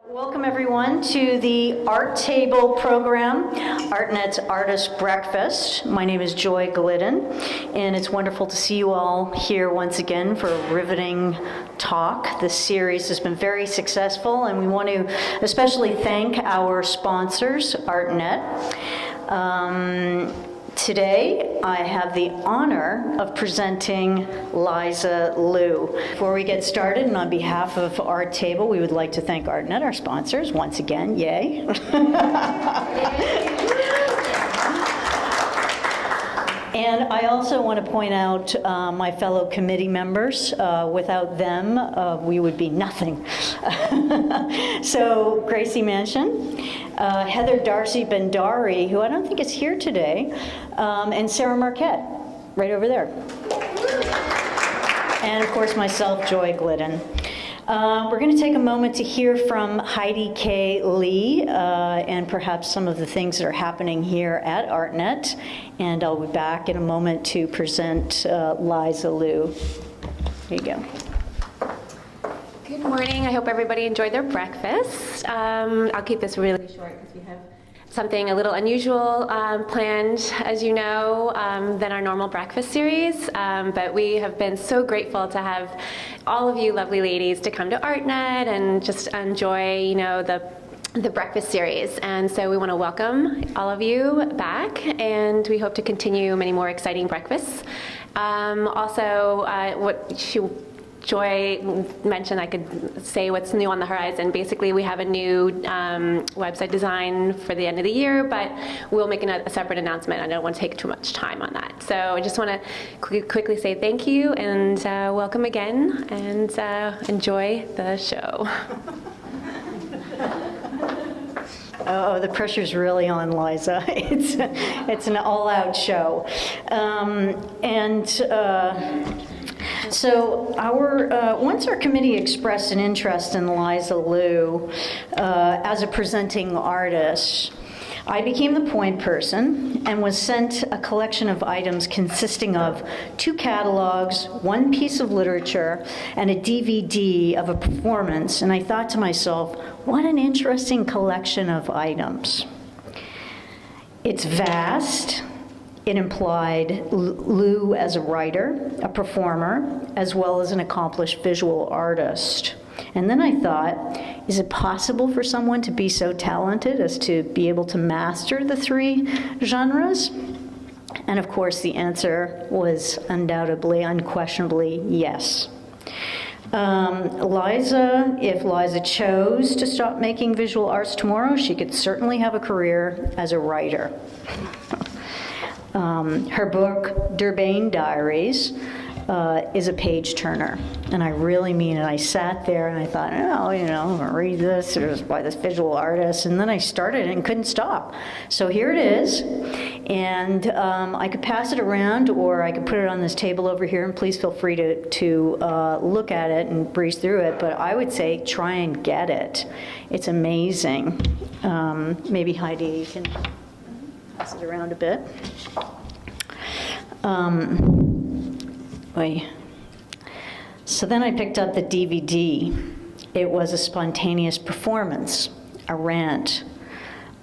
Welcome everyone to the ArtTable program, Artnet's Artist Breakfast. My name is Joy Glidden, and it's wonderful to see you all here once again for a riveting talk. This series has been very successful, and we want to especially thank our sponsors, Artnet. Today, I have the honor of presenting Liza Lou. Before we get started, and on behalf of ArtTable, we would like to thank Artnet, our sponsors, once again. Yay. And I also want to point out my fellow committee members. Without them, we would be nothing. So Gracie Manchin, Heather Darcy Bendari, who I don't think is here today, and Sarah Marquette, right over there. And of course myself, Joy Glidden. We're going to take a moment to hear from Heidi K. Lee and perhaps some of the things that are happening here at Artnet. And I'll be back in a moment to present Liza Lou. Here you go. Good morning. I hope everybody enjoyed their breakfast. I'll keep this really short because we have something a little unusual planned, as you know, than our normal breakfast series. But we have been so grateful to have all of you lovely ladies to come to Artnet and just enjoy, you know, the breakfast series. And so we want to welcome all of you back, and we hope to continue many more exciting breakfasts. Joy mentioned I could say what's new on the horizon. Basically, we have a new website design for the end of the year, but we'll make a separate announcement. I don't want to take too much time on that. So I just want to quickly say thank you and welcome again, and enjoy the show. Oh, the pressure's really on, Liza. It's an all-out show. So once our committee expressed an interest in Liza Lou as a presenting artist, I became the point person and was sent a collection of items consisting of 2 catalogs, 1 piece of literature, and a DVD of a performance. And I thought to myself, what an interesting collection of items. It's vast. It implied Lou as a writer, a performer, as well as an accomplished visual artist. And then I thought, is it possible for someone to be so talented as to be able to master the 3 genres? And of course, the answer was undoubtedly, unquestionably, yes. If Liza chose to stop making visual arts tomorrow, she could certainly have a career as a writer. Her book, Durban Diaries, is a page turner, and I really mean it. I sat there and I thought, oh, you know, I'm gonna read this. It was by this visual artist, and then I started and couldn't stop. So here it is, and I could pass it around, or I could put it on this table over here, and please feel free to look at it and breeze through it, but I would say try and get it. It's amazing. Maybe Heidi, you can pass it around a bit. So then I picked up the DVD. It was a spontaneous performance, a rant.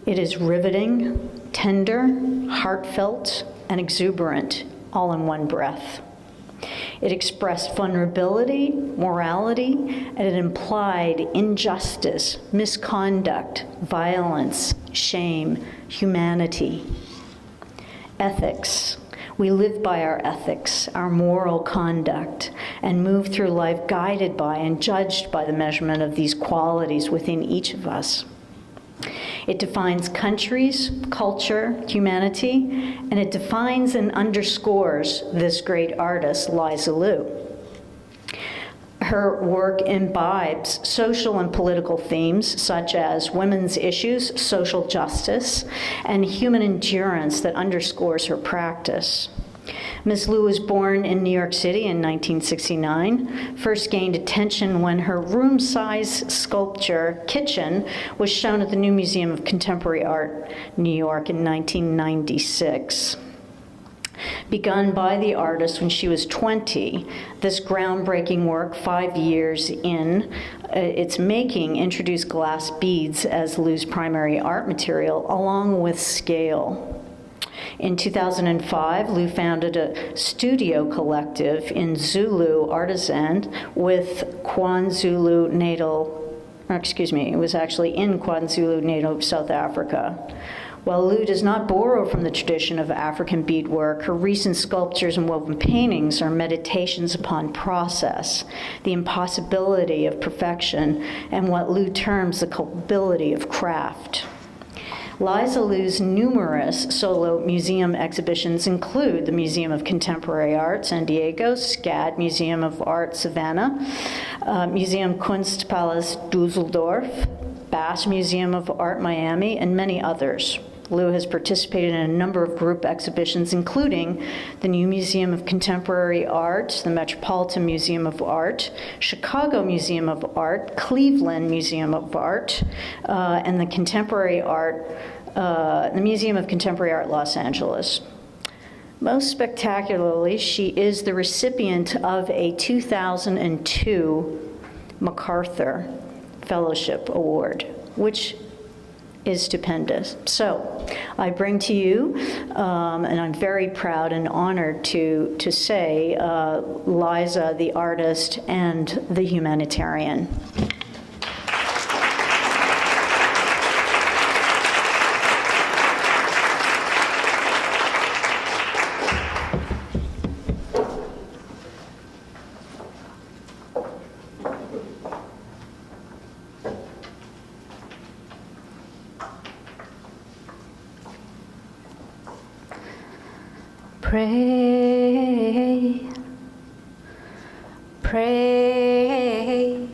It is riveting, tender, heartfelt, and exuberant, all in one breath. It expressed vulnerability, morality, and it implied injustice, misconduct, violence, shame, humanity. Ethics. We live by our ethics, our moral conduct, and move through life guided by and judged by the measurement of these qualities within each of us. It defines countries, culture, humanity, and it defines and underscores this great artist, Liza Lou. Her work imbibes social and political themes such as women's issues, social justice, and human endurance that underscores her practice. Ms. Lou was born in New York City in 1969, first gained attention when her room-size sculpture, Kitchen, was shown at the New Museum of Contemporary Art, New York in 1996. Begun by the artist when she was 20, this groundbreaking work, 5 years in its making, introduced glass beads as Lou's primary art material, along with scale. In 2005, Lou founded a studio collective in Zulu artisan with KwaZulu Natal, it was actually in KwaZulu Natal, South Africa. While Lou does not borrow from the tradition of African beadwork, her recent sculptures and woven paintings are meditations upon process, the impossibility of perfection, and what Lou terms the culpability of craft. Liza Lou's numerous solo museum exhibitions include the Museum of Contemporary Art, San Diego, SCAD, Museum of Art, Savannah, Museum Kunstpalast, Dusseldorf, Bass Museum of Art, Miami, and many others. Lou has participated in a number of group exhibitions, including the New Museum of Contemporary Art, the Metropolitan Museum of Art, Chicago Museum of Art, Cleveland Museum of Art, and the Museum of Contemporary Art, Los Angeles. Most spectacularly, she is the recipient of a 2002 MacArthur Fellowship Award, which is stupendous. So I bring to you, and I'm very proud and honored to say, Liza, the artist and the humanitarian. Pray, pray,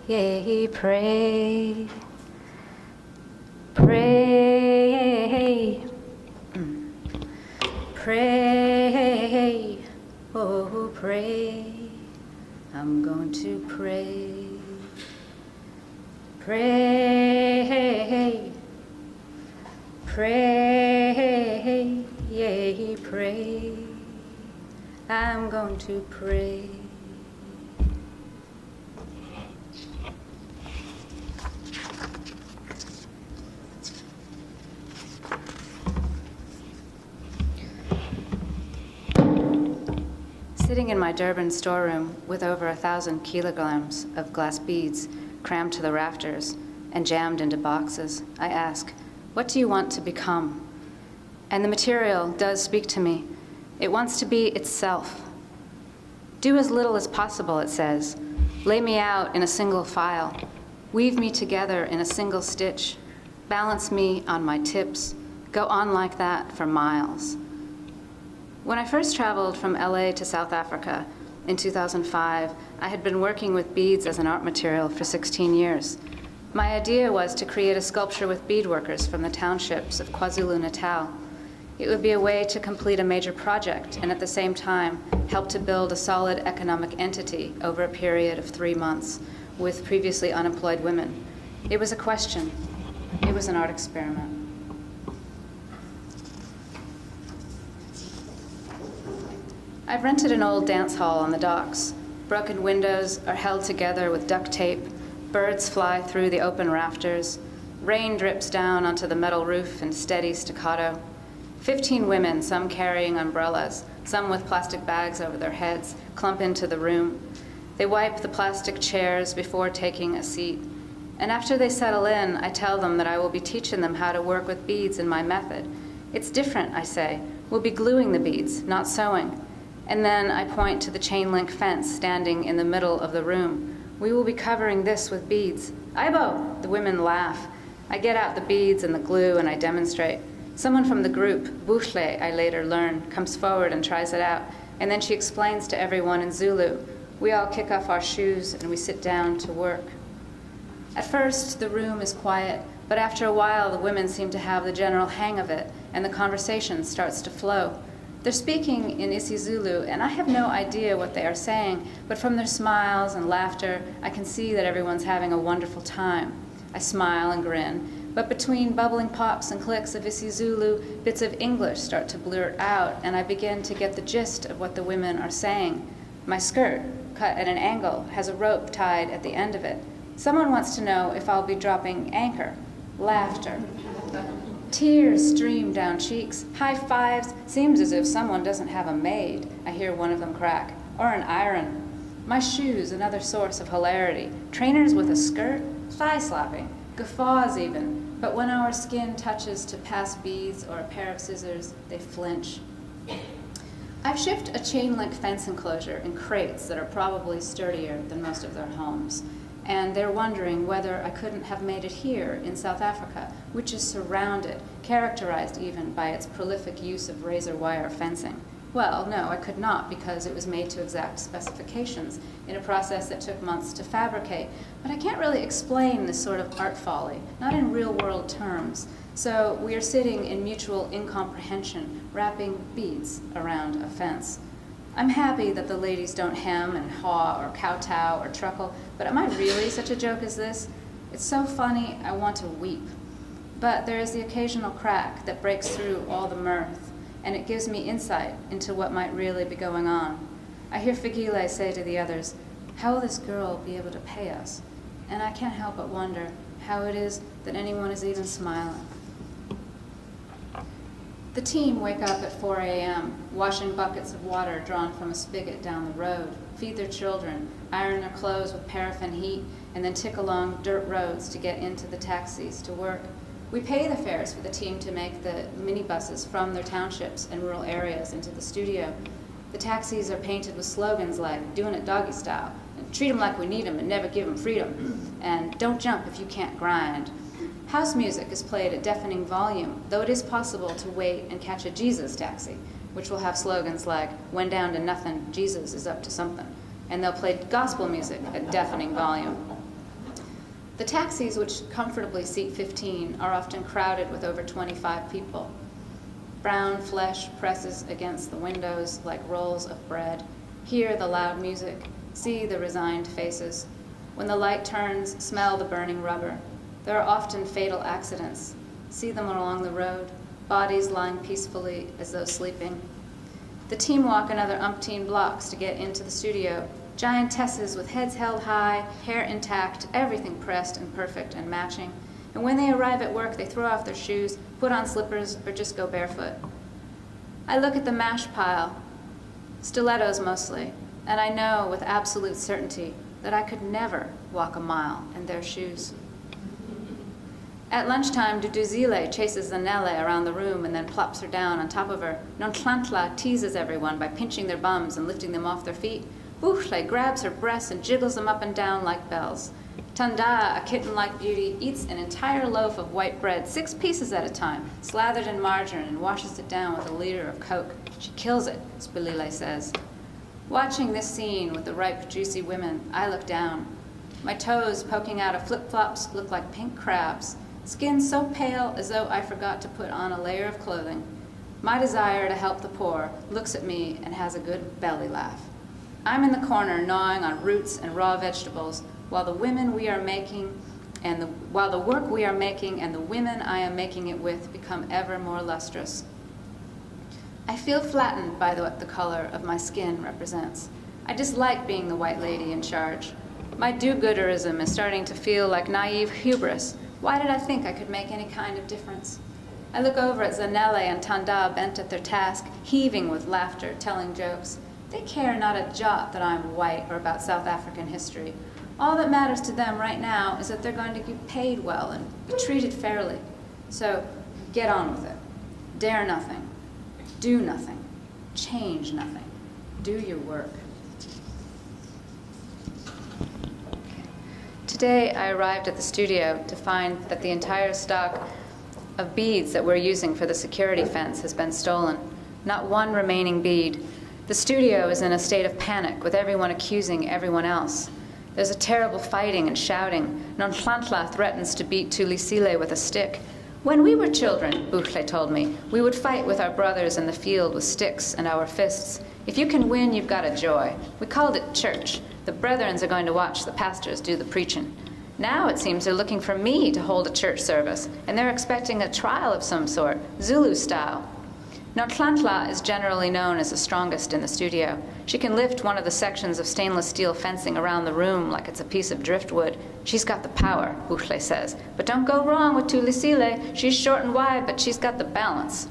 yea, pray, pray, pray, oh, pray, I'm going to pray, pray, pray, yea, pray, I'm going to pray. Sitting in my Durban storeroom with over 1,000 kilograms of glass beads crammed to the rafters and jammed into boxes, I ask, what do you want to become? And the material does speak to me. It wants to be itself. Do as little as possible, it says. Lay me out in a single file. Weave me together in a single stitch. Balance me on my tips. Go on like that for miles. When I first traveled from LA to South Africa in 2005, I had been working with beads as an art material for 16 years. My idea was to create a sculpture with beadworkers from the townships of KwaZulu-Natal. It would be a way to complete a major project and at the same time help to build a solid economic entity over a period of 3 months with previously unemployed women. It was a question. It was an art experiment. I've rented an old dance hall on the docks. Broken windows are held together with duct tape. Birds fly through the open rafters. Rain drips down onto the metal roof in steady staccato. 15 women, some carrying umbrellas, some with plastic bags over their heads, clump into the room. They wipe the plastic chairs before taking a seat. And after they settle in, I tell them that I will be teaching them how to work with beads in my method. It's different, I say. We'll be gluing the beads, not sewing. And then I point to the chain link fence standing in the middle of the room. We will be covering this with beads. Aibo! The women laugh. I get out the beads and the glue and I demonstrate. Someone from the group, Bushle, I later learn, comes forward and tries it out, and then she explains to everyone in Zulu. We all kick off our shoes and we sit down to work. At first, the room is quiet, but after a while, the women seem to have the general hang of it, and the conversation starts to flow. They're speaking in isiZulu, and I have no idea what they are saying, but from their smiles and laughter, I can see that everyone's having a wonderful time. I smile and grin. But between bubbling pops and clicks of Zulu, bits of English start to blurt out, and I begin to get the gist of what the women are saying. My skirt, cut at an angle, has a rope tied at the end of it. Someone wants to know if I'll be dropping anchor. Laughter. Tears stream down cheeks. High fives. Seems as if someone doesn't have a maid, I hear one of them crack. Or an iron. My shoes, another source of hilarity. Trainers with a skirt? Thigh slapping. Guffaws even. But when our skin touches to past beads or a pair of scissors, they flinch. I've shipped a chain-link fence enclosure in crates that are probably sturdier than most of their homes. And they're wondering whether I couldn't have made it here in South Africa, which is surrounded, characterized even by its prolific use of razor wire fencing. Well, no, I could not, because it was made to exact specifications in a process that took months to fabricate. But I can't really explain this sort of art folly, not in real-world terms. So we are sitting in mutual incomprehension, wrapping beads around a fence. I'm happy that the ladies don't hem and haw or kowtow or truckle, but am I really such a joke as this? It's so funny, I want to weep. But there is the occasional crack that breaks through all the mirth, and it gives me insight into what might really be going on. I hear Figile say to the others, "How will this girl be able to pay us?" And I can't help but wonder how it is that anyone is even smiling. The team wake up at 4 a.m., washing buckets of water drawn from a spigot down the road, feed their children, iron their clothes with paraffin heat, and then tick along dirt roads to get into the taxis to work. We pay the fares for the team to make the minibuses from their townships and rural areas into the studio. The taxis are painted with slogans like, "Doing it doggy style," and "Treat them like we need them and never give them freedom," and "Don't jump if you can't grind." House music is played at deafening volume, though it is possible to wait and catch a Jesus taxi, which will have slogans like, "When down to nothing, Jesus is up to something," and they'll play gospel music at deafening volume. The taxis, which comfortably seat 15, are often crowded with over 25 people. Brown flesh presses against the windows like rolls of bread. Hear the loud music, see the resigned faces. When the light turns, smell the burning rubber. There are often fatal accidents. See them along the road, bodies lying peacefully as though sleeping. The team walk another umpteen blocks to get into the studio. Giantesses with heads held high, hair intact, everything pressed and perfect and matching. And when they arrive at work, they throw off their shoes, put on slippers, or just go barefoot. I look at the mash pile, stilettos mostly, and I know with absolute certainty that I could never walk a mile in their shoes. At lunchtime, Duduzile chases Zanelle around the room and then plops her down on top of her. Nontlantla teases everyone by pinching their bums and lifting them off their feet. Buchle grabs her breasts and jiggles them up and down like bells. Tanda, a kitten-like beauty, eats an entire loaf of white bread, 6 pieces at a time, slathered in margarine, and washes it down with a liter of Coke. She kills it, Spilile says. Watching this scene with the ripe, juicy women, I look down. My toes poking out of flip-flops look like pink crabs. Skin so pale as though I forgot to put on a layer of clothing. My desire to help the poor looks at me and has a good belly laugh. I'm in the corner gnawing on roots and raw vegetables while the work we are making and the women I am making it with become ever more lustrous. I feel flattened by what the color of my skin represents. I dislike being the white lady in charge. My do-gooderism is starting to feel like naive hubris. Why did I think I could make any kind of difference? I look over at Zanelle and Tanda bent at their task, heaving with laughter, telling jokes. They care not a jot that I'm white or about South African history. All that matters to them right now is that they're going to get paid well and be treated fairly. So get on with it. Dare nothing. Do nothing. Change nothing. Do your work. Today, I arrived at the studio to find that the entire stock of beads that we're using for the security fence has been stolen. Not one remaining bead. The studio is in a state of panic, with everyone accusing everyone else. There's a terrible fighting and shouting. Nontlantla threatens to beat Tulisile with a stick. When we were children, Buchle told me, we would fight with our brothers in the field with sticks and our fists. If you can win, you've got a joy. We called it church. The brethrens are going to watch the pastors do the preaching. Now it seems they're looking for me to hold a church service, and they're expecting a trial of some sort, Zulu style. Now, Tlantla is generally known as the strongest in the studio. She can lift one of the sections of stainless steel fencing around the room like it's a piece of driftwood. She's got the power, Buchle says. But don't go wrong with Tulisile. She's short and wide, but she's got the balance.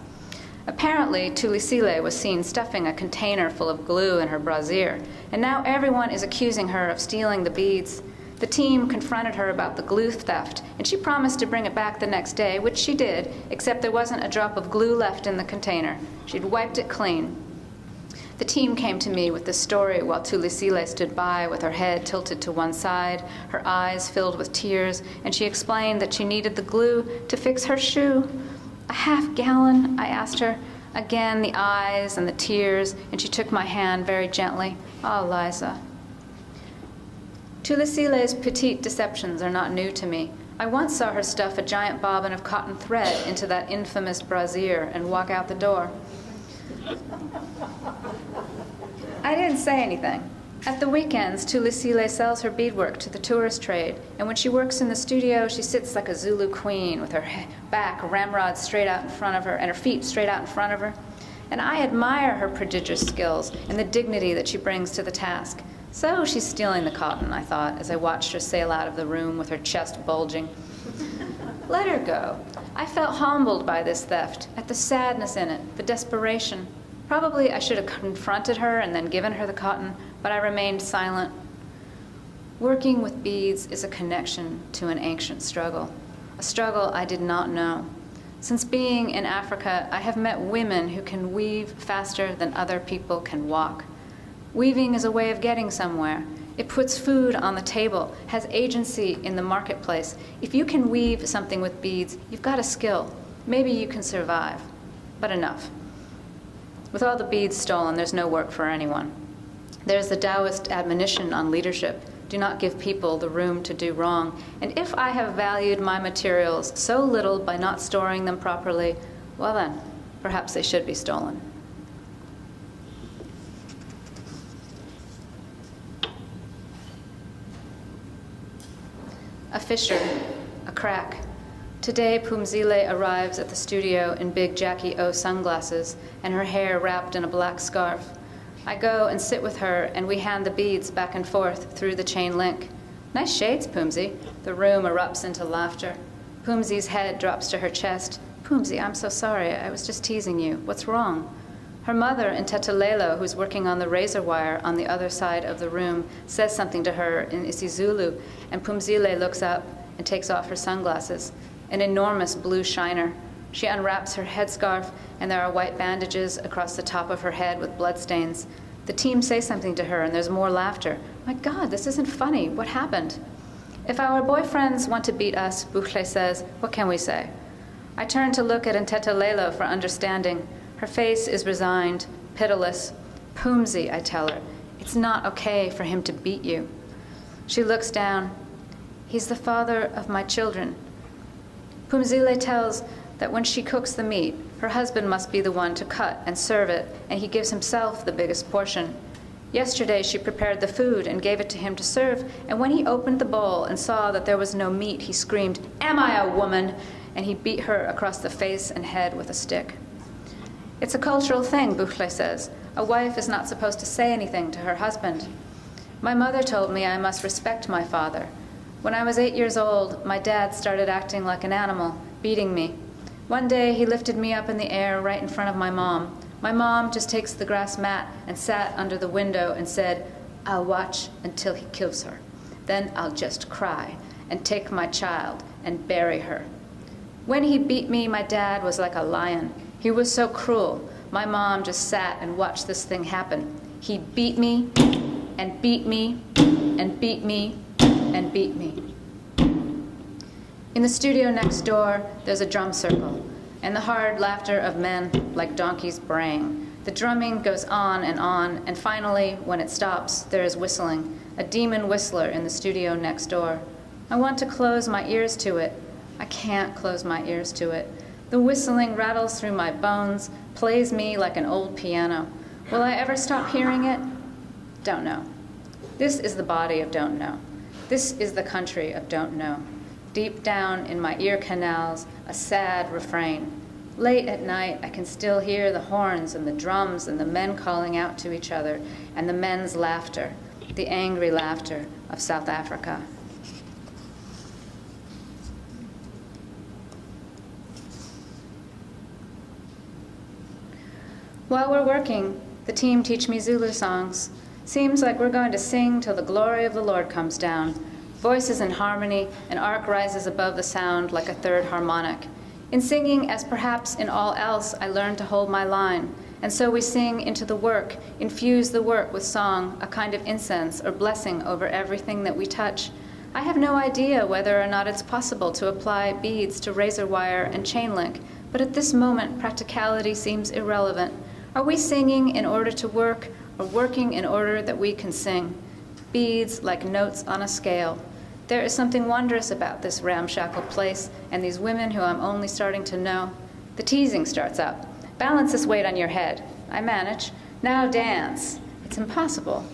Apparently, Tulisile was seen stuffing a container full of glue in her brassiere, and now everyone is accusing her of stealing the beads. The team confronted her about the glue theft, and she promised to bring it back the next day, which she did, except there wasn't a drop of glue left in the container. She'd wiped it clean. The team came to me with the story while Tulisile stood by with her head tilted to one side, her eyes filled with tears, and she explained that she needed the glue to fix her shoe. "A half-gallon?" I asked her. Again, the eyes and the tears, and she took my hand very gently. "Oh, Liza." Tulisile's petite deceptions are not new to me. I once saw her stuff a giant bobbin of cotton thread into that infamous brassiere and walk out the door. I didn't say anything. At the weekends, Tulisile sells her beadwork to the tourist trade, and when she works in the studio, she sits like a Zulu queen with her back ramrod straight out in front of her and her feet straight out in front of her. And I admire her prodigious skills and the dignity that she brings to the task. So she's stealing the cotton, I thought, as I watched her sail out of the room with her chest bulging. Let her go. I felt humbled by this theft, at the sadness in it, the desperation. Probably I should have confronted her and then given her the cotton, but I remained silent. Working with beads is a connection to an ancient struggle, a struggle I did not know. Since being in Africa, I have met women who can weave faster than other people can walk. Weaving is a way of getting somewhere. It puts food on the table, has agency in the marketplace. If you can weave something with beads, you've got a skill. Maybe you can survive. But enough. With all the beads stolen, there's no work for anyone. There's the Taoist admonition on leadership. Do not give people the room to do wrong. And if I have valued my materials so little by not storing them properly, well then, perhaps they should be stolen. A fissure, a crack. Today, Pumzile arrives at the studio in big Jackie O sunglasses and her hair wrapped in a black scarf. I go and sit with her, and we hand the beads back and forth through the chain link. Nice shades, Pumzi. The room erupts into laughter. Pumzi's head drops to her chest. Pumzi, I'm so sorry. I was just teasing you. What's wrong? Her mother, Ntetelelo, who's working on the razor wire on the other side of the room, says something to her in isiZulu, and Pumzile looks up and takes off her sunglasses, an enormous blue shiner. She unwraps her headscarf, and there are white bandages across the top of her head with bloodstains. The team say something to her, and there's more laughter. My God, this isn't funny. What happened? If our boyfriends want to beat us, Buchle says, what can we say? I turn to look at Ntetelelo for understanding. Her face is resigned, pitiless. Pumzi, I tell her, it's not okay for him to beat you. She looks down. He's the father of my children. Pumzile tells that when she cooks the meat, her husband must be the one to cut and serve it, and he gives himself the biggest portion. Yesterday she prepared the food and gave it to him to serve, and when he opened the bowl and saw that there was no meat, he screamed, "Am I a woman?" and he beat her across the face and head with a stick. It's a cultural thing, Buchle says. A wife is not supposed to say anything to her husband. My mother told me I must respect my father. When I was 8 years old, my dad started acting like an animal, beating me. One day, he lifted me up in the air right in front of my mom. My mom just takes the grass mat and sat under the window and said, "I'll watch until he kills her. Then I'll just cry and take my child and bury her." When he beat me, my dad was like a lion. He was so cruel. My mom just sat and watched this thing happen. He beat me and beat me and beat me and beat me. In the studio next door, there's a drum circle, and the hard laughter of men like donkeys braying. The drumming goes on, and finally, when it stops, there is whistling, a demon whistler in the studio next door. I want to close my ears to it. I can't close my ears to it. The whistling rattles through my bones, plays me like an old piano. Will I ever stop hearing it? Don't know. This is the body of don't know. This is the country of don't know. Deep down in my ear canals, a sad refrain. Late at night, I can still hear the horns and the drums and the men calling out to each other and the men's laughter, the angry laughter of South Africa. While we're working, the team teach me Zulu songs. Seems like we're going to sing till the glory of the Lord comes down. Voices in harmony, an arc rises above the sound like a third harmonic. In singing, as perhaps in all else, I learn to hold my line. And so we sing into the work, infuse the work with song, a kind of incense or blessing over everything that we touch. I have no idea whether or not it's possible to apply beads to razor wire and chain link, but at this moment, practicality seems irrelevant. Are we singing in order to work, or working in order that we can sing? Beads like notes on a scale. There is something wondrous about this ramshackle place and these women who I'm only starting to know. The teasing starts up. Balance this weight on your head. I manage. Now dance. It's impossible.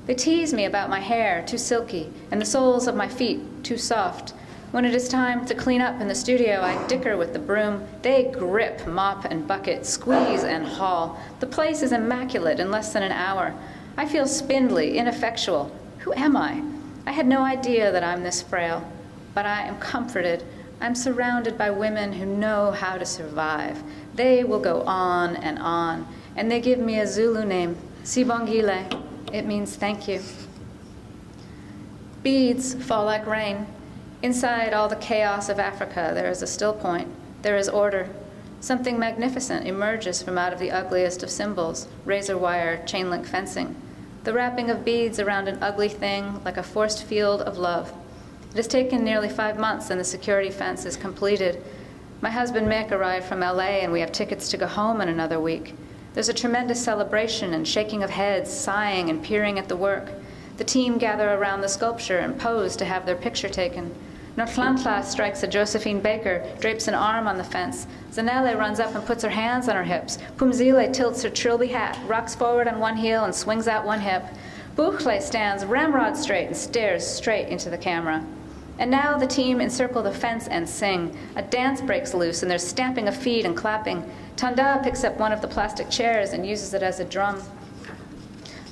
They tease me about my hair, too silky, and the soles of my feet, too soft. When it is time to clean up in the studio, I dicker with the broom. They grip mop and bucket, squeeze and haul. The place is immaculate in less than an hour. I feel spindly, ineffectual. Who am I? I had no idea that I'm this frail, but I am comforted. I'm surrounded by women who know how to survive. They will go on, and they give me a Zulu name, Sibongile. It means thank you. Beads fall like rain. Inside all the chaos of Africa, there is a still point. There is order. Something magnificent emerges from out of the ugliest of symbols, razor wire, chain link fencing. The wrapping of beads around an ugly thing like a forced field of love. It has taken nearly 5 months and the security fence is completed. My husband Mick arrived from LA and we have tickets to go home in another week. There's a tremendous celebration and shaking of heads, sighing and peering at the work. The team gather around the sculpture and pose to have their picture taken. Notlantla strikes a Josephine Baker, drapes an arm on the fence. Zanele runs up and puts her hands on her hips. Pumzile tilts her trilby hat, rocks forward on one heel and swings out one hip. Buchle stands ramrod straight and stares straight into the camera. And now the team encircle the fence and sing. A dance breaks loose and there's stamping of feet and clapping. Tanda picks up one of the plastic chairs and uses it as a drum.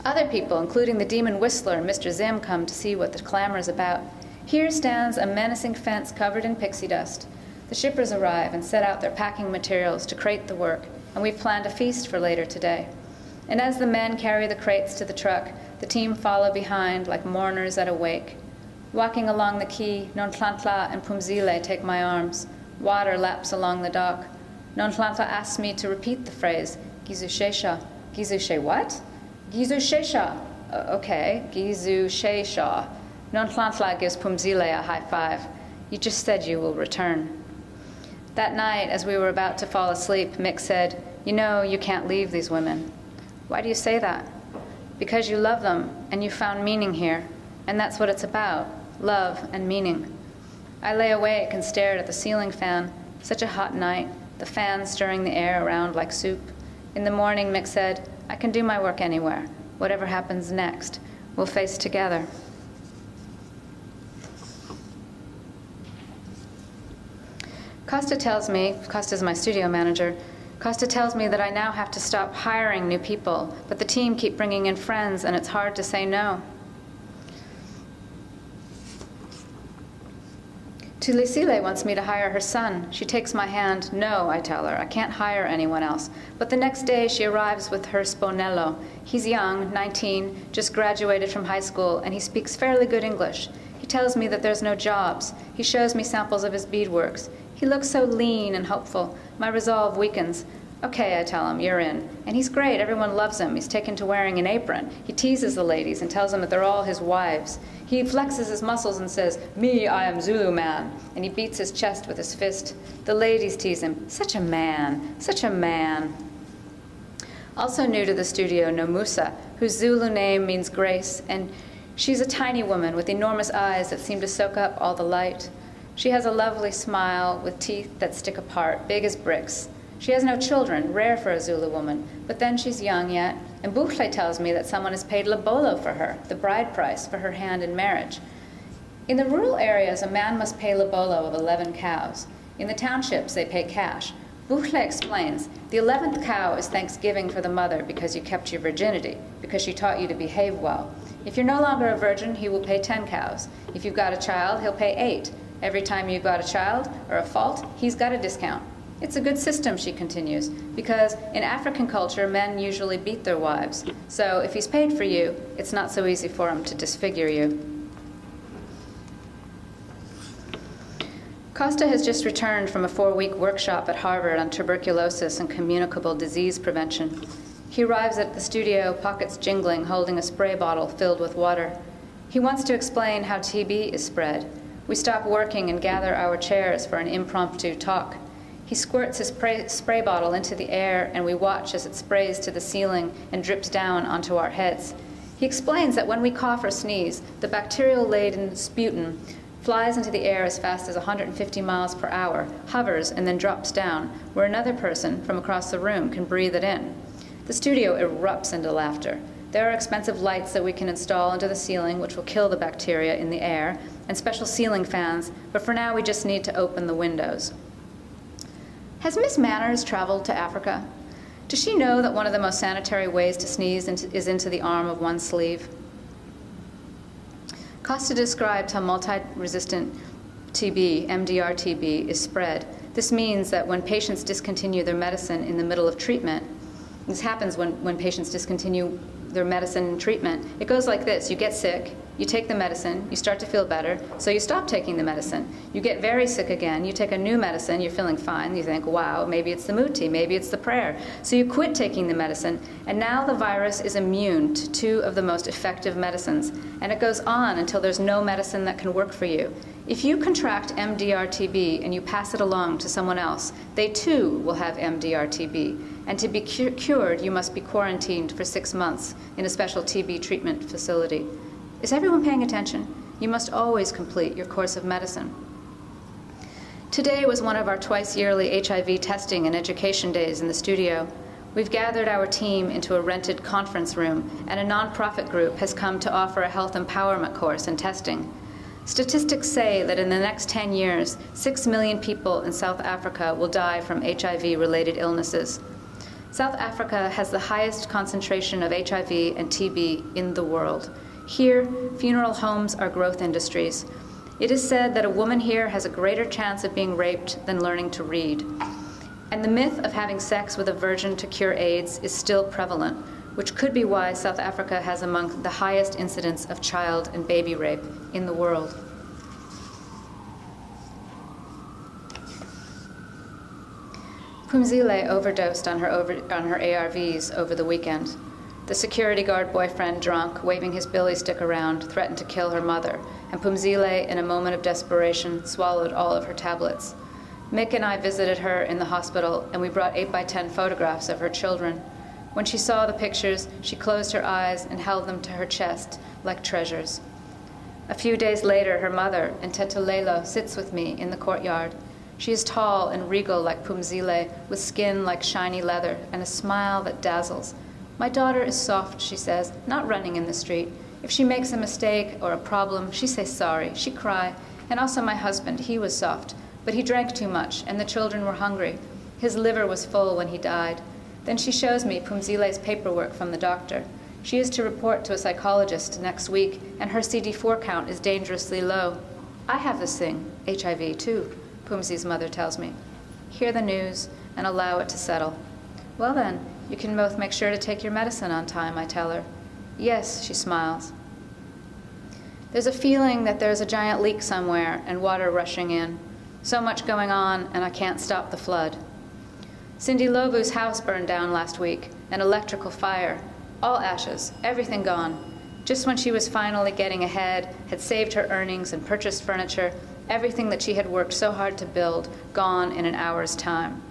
Other people, including the demon whistler and Mr. Zim, come to see what the clamor is about. Here stands a menacing fence covered in pixie dust. The shippers arrive and set out their packing materials to crate the work, and we've planned a feast for later today. And as the men carry the crates to the truck, the team follow behind like mourners at a wake. Walking along the quay, Nontlantla and Pumzile take my arms. Water laps along the dock. Nontlantla asks me to repeat the phrase, Gizu Shesha. Gizu She what? Gizu Shesha. Okay, Gizu Shesha. Nontlantla gives Pumzile a high five. You just said you will return. That night, as we were about to fall asleep, Mick said, you know, you can't leave these women. Why do you say that? Because you love them, and you found meaning here. And that's what it's about, love and meaning. I lay awake and stared at the ceiling fan. Such a hot night, the fan stirring the air around like soup. In the morning, Mick said, I can do my work anywhere. Whatever happens next, we'll face together. Costa's my studio manager, Costa tells me that I now have to stop hiring new people, but the team keep bringing in friends and it's hard to say no. Tulisile wants me to hire her son. She takes my hand. No, I tell her, I can't hire anyone else. But the next day she arrives with her Sponello. He's young, 19, just graduated from high school, and he speaks fairly good English. He tells me that there's no jobs. He shows me samples of his beadworks. He looks so lean and hopeful. My resolve weakens. Okay, I tell him, you're in. And he's great, everyone loves him. He's taken to wearing an apron. He teases the ladies and tells them that they're all his wives. He flexes his muscles and says, me, I am Zulu man. And he beats his chest with his fist. The ladies tease him, such a man, such a man. Also new to the studio, Nomusa, whose Zulu name means grace, and she's a tiny woman with enormous eyes that seem to soak up all the light. She has a lovely smile with teeth that stick apart, big as bricks. She has no children, rare for a Zulu woman, but then she's young yet, and Buchle tells me that someone has paid Labolo for her, the bride price, for her hand in marriage. In the rural areas, a man must pay lobolo of 11 cows. In the townships, they pay cash. Buchle explains, the 11th cow is thanksgiving for the mother because you kept your virginity, because she taught you to behave well. If you're no longer a virgin, he will pay 10 cows. If you've got a child, he'll pay 8. Every time you've got a child or a fault, he's got a discount. It's a good system, she continues, because in African culture, men usually beat their wives. So if he's paid for you, it's not so easy for him to disfigure you. Costa has just returned from a 4-week workshop at Harvard on tuberculosis and communicable disease prevention. He arrives at the studio, pockets jingling, holding a spray bottle filled with water. He wants to explain how TB is spread. We stop working and gather our chairs for an impromptu talk. He squirts his spray bottle into the air, and we watch as it sprays to the ceiling and drips down onto our heads. He explains that when we cough or sneeze, the bacterial-laden sputum flies into the air as fast as 150 miles per hour, hovers, and then drops down, where another person from across the room can breathe it in. The studio erupts into laughter. There are expensive lights that we can install into the ceiling, which will kill the bacteria in the air, and special ceiling fans, but for now we just need to open the windows. Has Miss Manners traveled to Africa? Does she know that one of the most sanitary ways to sneeze is into the arm of one's sleeve? Costa described how multi-resistant TB, MDR-TB, is spread. This means that when patients discontinue their medicine in the middle of treatment, this happens when patients discontinue their medicine and treatment. It goes like this. You get sick, you take the medicine, you start to feel better, so you stop taking the medicine. You get very sick again, you take a new medicine, you're feeling fine, you think, wow, maybe it's the muti, maybe it's the prayer. So you quit taking the medicine, and now the virus is immune to 2 of the most effective medicines, and it goes on until there's no medicine that can work for you. If you contract MDR-TB and you pass it along to someone else, they too will have MDR-TB. And to be cured, you must be quarantined for 6 months in a special TB treatment facility. Is everyone paying attention? You must always complete your course of medicine. Today was one of our twice-yearly HIV testing and education days in the studio. We've gathered our team into a rented conference room, and a nonprofit group has come to offer a health empowerment course in testing. Statistics say that in the next 10 years, 6 million people in South Africa will die from HIV-related illnesses. South Africa has the highest concentration of HIV and TB in the world. Here, funeral homes are growth industries. It is said that a woman here has a greater chance of being raped than learning to read. And the myth of having sex with a virgin to cure AIDS is still prevalent, which could be why South Africa has among the highest incidence of child and baby rape in the world. Phumzile overdosed on her ARVs over the weekend. The security guard boyfriend, drunk, waving his billy stick around, threatened to kill her mother, and Phumzile, in a moment of desperation, swallowed all of her tablets. Mick and I visited her in the hospital, and we brought 8x10 photographs of her children. When she saw the pictures, she closed her eyes and held them to her chest like treasures. A few days later, her mother, Ntete Lelo, sits with me in the courtyard. She is tall and regal like Phumzile, with skin like shiny leather and a smile that dazzles. My daughter is soft, she says, not running in the street. If she makes a mistake or a problem, she says sorry, she cry. And also my husband, he was soft, but he drank too much, and the children were hungry. His liver was full when he died. Then she shows me Phumzile's paperwork from the doctor. She is to report to a psychologist next week, and her CD4 count is dangerously low. I have this thing, HIV too, Phumzi's mother tells me. Hear the news and allow it to settle. Well then, you can both make sure to take your medicine on time, I tell her. Yes, she smiles. There's a feeling that there's a giant leak somewhere and water rushing in. So much going on, and I can't stop the flood. Cindy Lovu's house burned down last week, an electrical fire. All ashes, everything gone. Just when she was finally getting ahead, had saved her earnings and purchased furniture, everything that she had worked so hard to build, gone in an hour's time.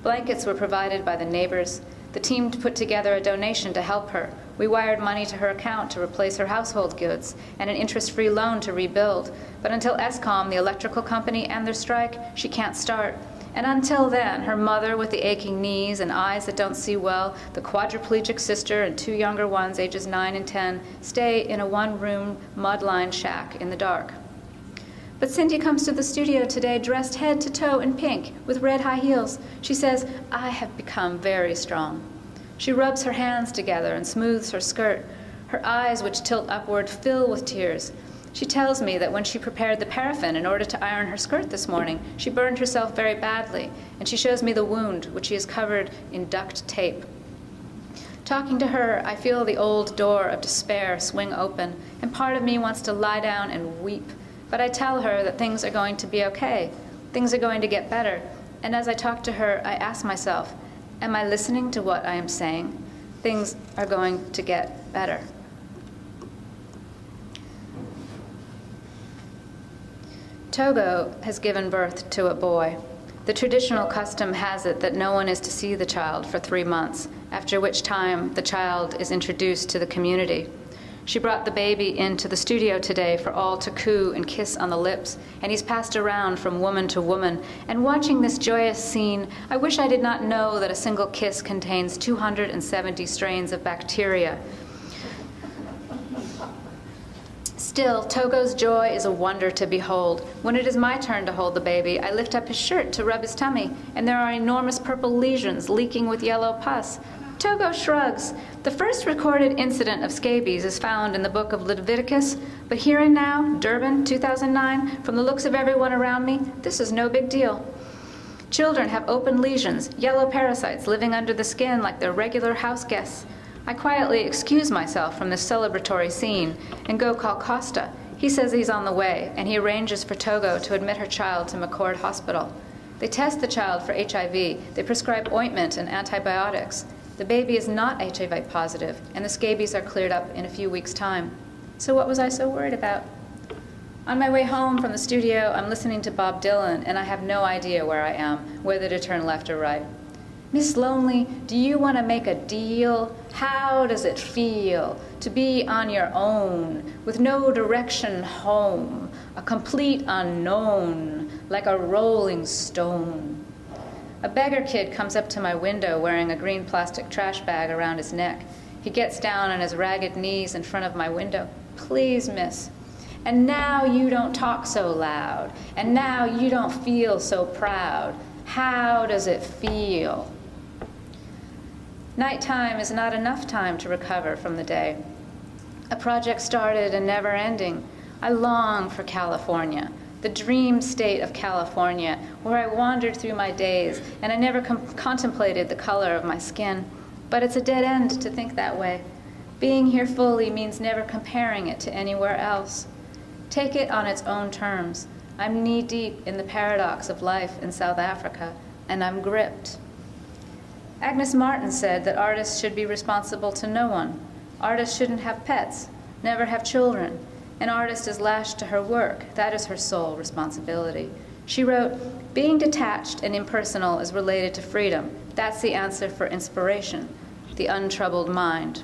Blankets were provided by the neighbors. The team put together a donation to help her. We wired money to her account to replace her household goods and an interest-free loan to rebuild. But until Eskom, the electrical company, end their strike, she can't start. And until then, her mother with the aching knees and eyes that don't see well, the quadriplegic sister and 2 younger ones, ages 9 and 10, stay in a 1-room, mud-lined shack in the dark. But Cindy comes to the studio today dressed head to toe in pink with red high heels. She says, "I have become very strong." She rubs her hands together and smooths her skirt. Her eyes, which tilt upward, fill with tears. She tells me that when she prepared the paraffin in order to iron her skirt this morning, she burned herself very badly, and she shows me the wound, which she has covered in duct tape. Talking to her, I feel the old door of despair swing open, and part of me wants to lie down and weep. But I tell her that things are going to be okay. Things are going to get better. And as I talk to her, I ask myself, am I listening to what I am saying? Things are going to get better. Togo has given birth to a boy. The traditional custom has it that no one is to see the child for 3 months, after which time the child is introduced to the community. She brought the baby into the studio today for all to coo and kiss on the lips, and he's passed around from woman to woman. And watching this joyous scene, I wish I did not know that a single kiss contains 270 strains of bacteria. Still, Togo's joy is a wonder to behold. When it is my turn to hold the baby, I lift up his shirt to rub his tummy, and there are enormous purple lesions leaking with yellow pus. Togo shrugs. The first recorded incident of scabies is found in the book of Leviticus, but here and now, Durban, 2009, from the looks of everyone around me, this is no big deal. Children have open lesions, yellow parasites living under the skin like their regular house guests. I quietly excuse myself from this celebratory scene and go call Costa. He says he's on the way, and he arranges for Togo to admit her child to McCord Hospital. They test the child for HIV. They prescribe ointment and antibiotics. The baby is not HIV positive, and the scabies are cleared up in a few weeks' time. So what was I so worried about? On my way home from the studio, I'm listening to Bob Dylan, and I have no idea where I am, whether to turn left or right. Miss Lonely, do you want to make a deal? How does it feel to be on your own, with no direction home, a complete unknown, like a rolling stone? A beggar kid comes up to my window wearing a green plastic trash bag around his neck. He gets down on his ragged knees in front of my window. Please, miss. And now you don't talk so loud. And now you don't feel so proud. How does it feel? Nighttime is not enough time to recover from the day. A project started and never ending. I long for California, the dream state of California, where I wandered through my days and I never contemplated the color of my skin. But it's a dead end to think that way. Being here fully means never comparing it to anywhere else. Take it on its own terms. I'm knee-deep in the paradox of life in South Africa, and I'm gripped. Agnes Martin said that artists should be responsible to no one. Artists shouldn't have pets, never have children. An artist is lashed to her work. That is her sole responsibility. She wrote, being detached and impersonal is related to freedom. That's the answer for inspiration, the untroubled mind.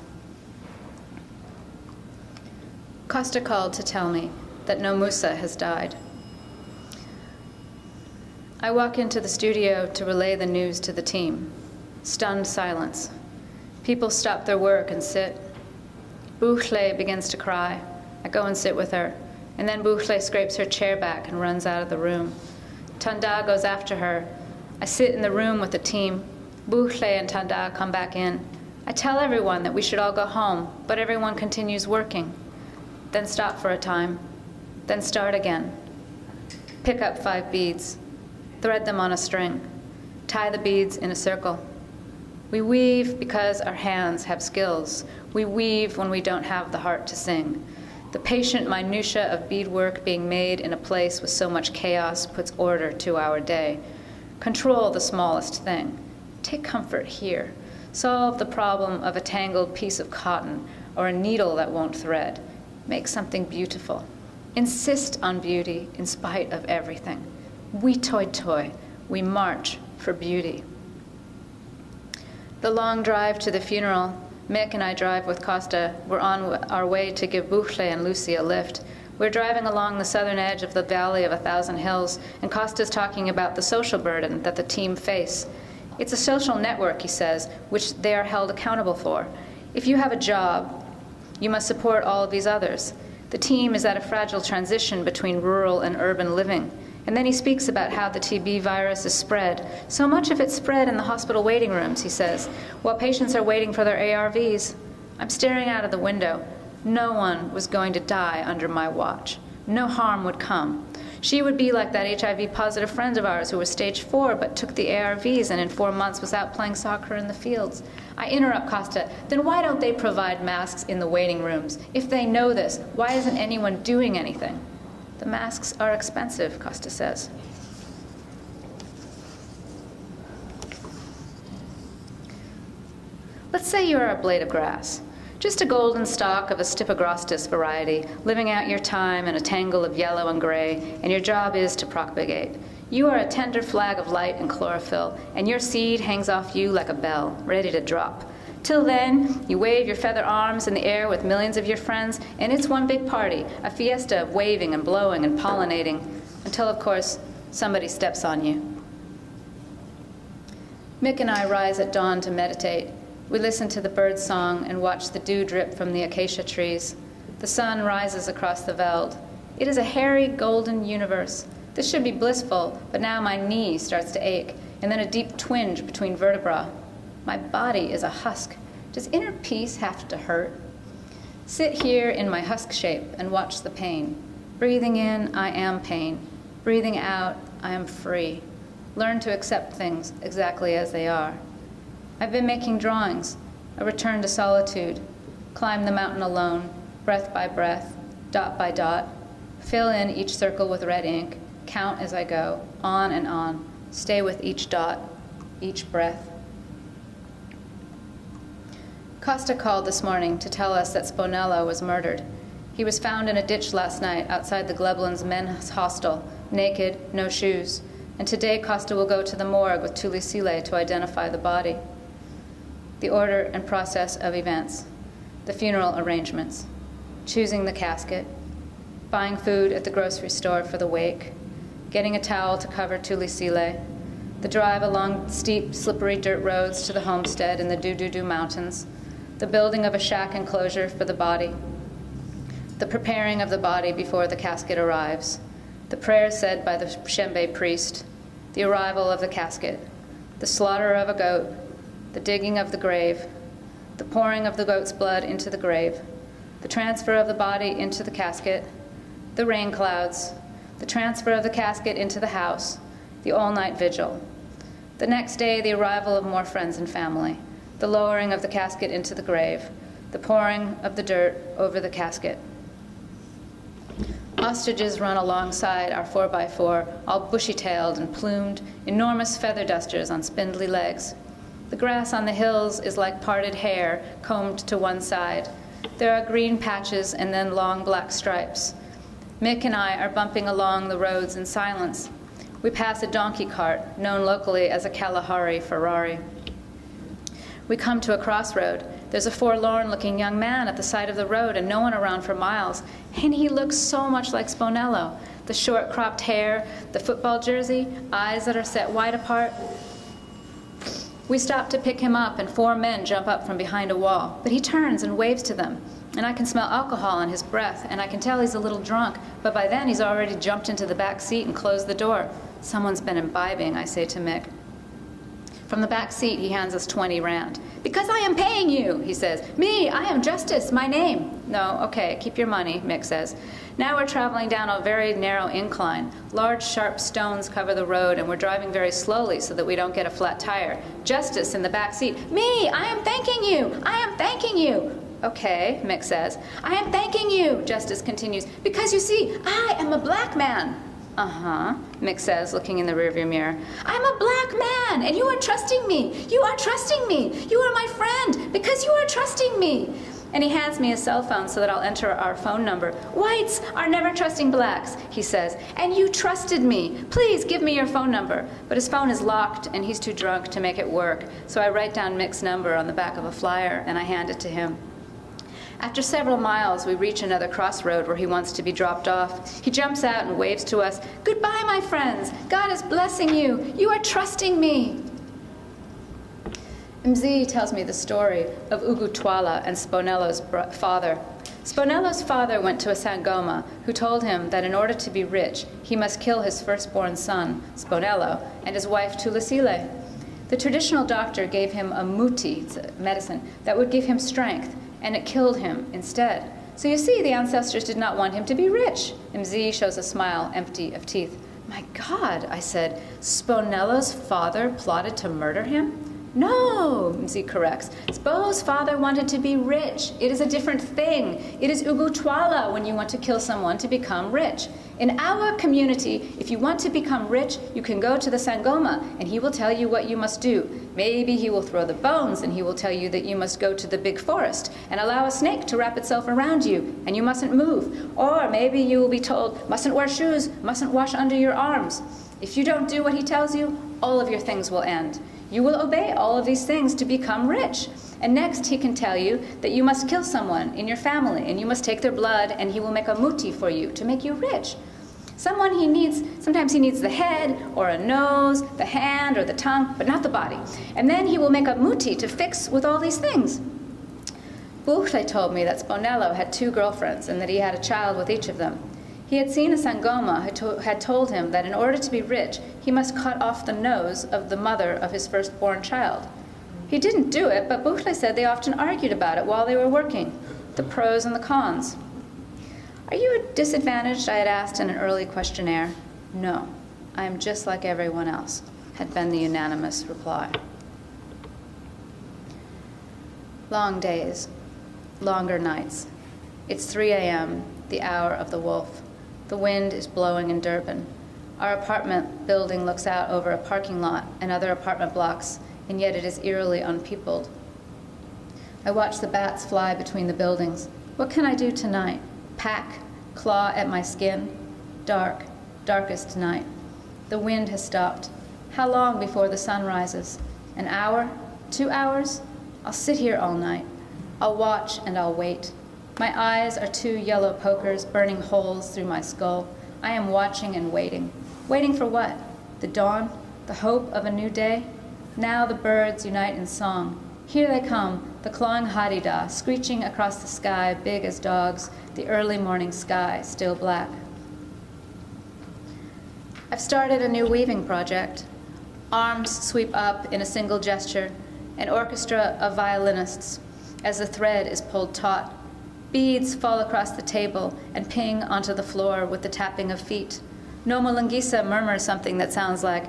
Costa called to tell me that Nomusa has died. I walk into the studio to relay the news to the team. Stunned silence. People stop their work and sit. Bouchle begins to cry. I go and sit with her, and then Bouchle scrapes her chair back and runs out of the room. Tanda goes after her. I sit in the room with the team. Bouchle and Tanda come back in. I tell everyone that we should all go home, but everyone continues working. Then stop for a time. Then start again. Pick up 5 beads. Thread them on a string. Tie the beads in a circle. We weave because our hands have skills. We weave when we don't have the heart to sing. The patient minutiae of beadwork being made in a place with so much chaos puts order to our day. Control the smallest thing. Take comfort here. Solve the problem of a tangled piece of cotton or a needle that won't thread. Make something beautiful. Insist on beauty in spite of everything. We toy. We march for beauty. The long drive to the funeral, Mick and I drive with Costa. We're on our way to give Bouchle and Lucy a lift. We're driving along the southern edge of the Valley of 1,000 Hills, and Costa's talking about the social burden that the team face. It's a social network, he says, which they are held accountable for. If you have a job, you must support all of these others. The team is at a fragile transition between rural and urban living. And then he speaks about how the TB virus is spread. So much of it spread in the hospital waiting rooms, he says, while patients are waiting for their ARVs. I'm staring out of the window. No one was going to die under my watch. No harm would come. She would be like that HIV-positive friend of ours who was stage 4 but took the ARVs and in 4 months was out playing soccer in the fields. I interrupt Costa. Then why don't they provide masks in the waiting rooms? If they know this, why isn't anyone doing anything? The masks are expensive, Costa says. Let's say you are a blade of grass. Just a golden stalk of a Stipagrostis variety, living out your time in a tangle of yellow and gray, and your job is to propagate. You are a tender flag of light and chlorophyll, and your seed hangs off you like a bell, ready to drop. Till then, you wave your feather arms in the air with millions of your friends, and it's one big party, a fiesta of waving and blowing and pollinating, until, of course, somebody steps on you. Mick and I rise at dawn to meditate. We listen to the bird song and watch the dew drip from the acacia trees. The sun rises across the veld. It is a hairy, golden universe. This should be blissful, but now my knee starts to ache, and then a deep twinge between vertebrae. My body is a husk. Does inner peace have to hurt? Sit here in my husk shape and watch the pain. Breathing in, I am pain. Breathing out, I am free. Learn to accept things exactly as they are. I've been making drawings, a return to solitude, climb the mountain alone, breath by breath, dot by dot, fill in each circle with red ink, count as I go, on and on, stay with each dot, each breath. Costa called this morning to tell us that Spinello was murdered. He was found in a ditch last night outside the Gleblands men's hostel, naked, no shoes, and today Costa will go to the morgue with Tulisile to identify the body. The order and process of events, the funeral arrangements, choosing the casket, buying food at the grocery store for the wake, getting a towel to cover Tulisile, the drive along steep, slippery dirt roads to the homestead in the Do-Do-Do mountains, the building of a shack enclosure for the body, the preparing of the body before the casket arrives, the prayers said by the Shembe priest, the arrival of the casket, the slaughter of a goat, the digging of the grave, the pouring of the goat's blood into the grave, the transfer of the body into the casket, the rain clouds, the transfer of the casket into the house, the all-night vigil. The next day, the arrival of more friends and family, the lowering of the casket into the grave, the pouring of the dirt over the casket. Ostriches run alongside our 4x4, all bushy-tailed and plumed, enormous feather dusters on spindly legs. The grass on the hills is like parted hair combed to one side. There are green patches and then long black stripes. Mick and I are bumping along the roads in silence. We pass a donkey cart, known locally as a Kalahari Ferrari. We come to a crossroad. There's a forlorn-looking young man at the side of the road and no one around for miles. And he looks so much like Spinello. The short cropped hair, the football jersey, eyes that are set wide apart. We stop to pick him up and 4 men jump up from behind a wall, but he turns and waves to them. And I can smell alcohol on his breath, and I can tell he's a little drunk, but by then he's already jumped into the back seat and closed the door. Someone's been imbibing, I say to Mick. From the back seat, he hands us 20 rand. Because I am paying you, he says. Me, I am Justice, my name. No, okay, keep your money, Mick says. Now we're traveling down a very narrow incline. Large, sharp stones cover the road, and we're driving very slowly so that we don't get a flat tire. Justice in the back seat. Me, I am thanking you. I am thanking you. Okay, Mick says. I am thanking you, Justice continues, because you see, I am a black man. Uh-huh, Mick says, looking in the rearview mirror. I'm a black man, and you are trusting me. You are trusting me. You are my friend, because you are trusting me. And he hands me a cell phone so that I'll enter our phone number. Whites are never trusting blacks, he says, and you trusted me. Please give me your phone number. But his phone is locked, and he's too drunk to make it work. So I write down Mick's number on the back of a flyer, and I hand it to him. After several miles, we reach another crossroad where he wants to be dropped off. He jumps out and waves to us. Goodbye, my friends. God is blessing you. You are trusting me. Mzee tells me the story of Ugutwala and Spinello's father. Spinello's father went to a Sangoma who told him that in order to be rich, he must kill his firstborn son, Spinello, and his wife, Tulisile. The traditional doctor gave him a muti, it's a medicine, that would give him strength, and it killed him instead. So you see, the ancestors did not want him to be rich. Mzee shows a smile empty of teeth. My God, I said, Spinello's father plotted to murder him? No, Mzee corrects. Spo's father wanted to be rich. It is a different thing. It is Ugutwala when you want to kill someone to become rich. In our community, if you want to become rich, you can go to the Sangoma and he will tell you what you must do. Maybe he will throw the bones and he will tell you that you must go to the big forest and allow a snake to wrap itself around you and you mustn't move. Or maybe you will be told, mustn't wear shoes, mustn't wash under your arms. If you don't do what he tells you, all of your things will end. You will obey all of these things to become rich. And next he can tell you that you must kill someone in your family and you must take their blood and he will make a muti for you to make you rich. Sometimes he needs the head or a nose, the hand or the tongue, but not the body. And then he will make a muti to fix with all these things. Buchle told me that Spinello had 2 girlfriends and that he had a child with each of them. He had seen a Sangoma who had told him that in order to be rich, he must cut off the nose of the mother of his firstborn child. He didn't do it, but Buchle said they often argued about it while they were working, the pros and the cons. Are you disadvantaged? I had asked in an early questionnaire. No, I am just like everyone else, had been the unanimous reply. Long days, longer nights. It's 3 a.m., the hour of the wolf. The wind is blowing in Durban. Our apartment building looks out over a parking lot and other apartment blocks, and yet it is eerily unpeopled. I watch the bats fly between the buildings. What can I do tonight? Pack, claw at my skin. Dark, darkest night. The wind has stopped. How long before the sun rises? An hour? 2 hours? I'll sit here all night. I'll watch and I'll wait. My eyes are 2 yellow pokers burning holes through my skull. I am watching and waiting. Waiting for what? The dawn? The hope of a new day? Now the birds unite in song. Here they come, the clawing harida, screeching across the sky, big as dogs, the early morning sky, still black. I've started a new weaving project. Arms sweep up in a single gesture, an orchestra of violinists, as the thread is pulled taut. Beads fall across the table and ping onto the floor with the tapping of feet. Noma Langisa murmurs something that sounds like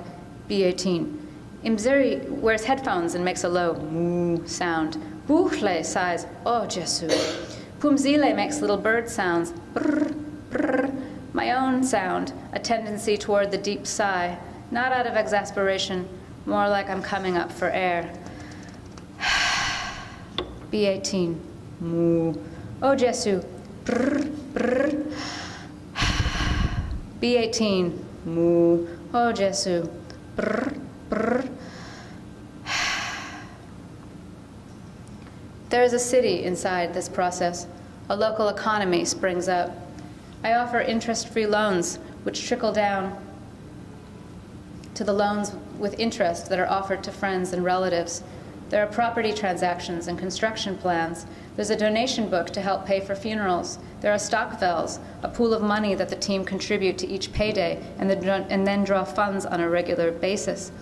B18. Imziri wears headphones and makes a low moo sound. Buchle sighs, oh Jesu. Pumzile makes little bird sounds, brr, brr. My own sound, a tendency toward the deep sigh, not out of exasperation, more like I'm coming up for air. B18, moo. Oh Jesu, brr, brr. B18, moo. Oh Jesu, brr, brr. There is a city inside this process. A local economy springs up. I offer interest-free loans, which trickle down to the loans with interest that are offered to friends and relatives. There are property transactions and construction plans. There's a donation book to help pay for funerals. There are stockvels, a pool of money that the team contribute to each payday and then draw funds on a regular basis.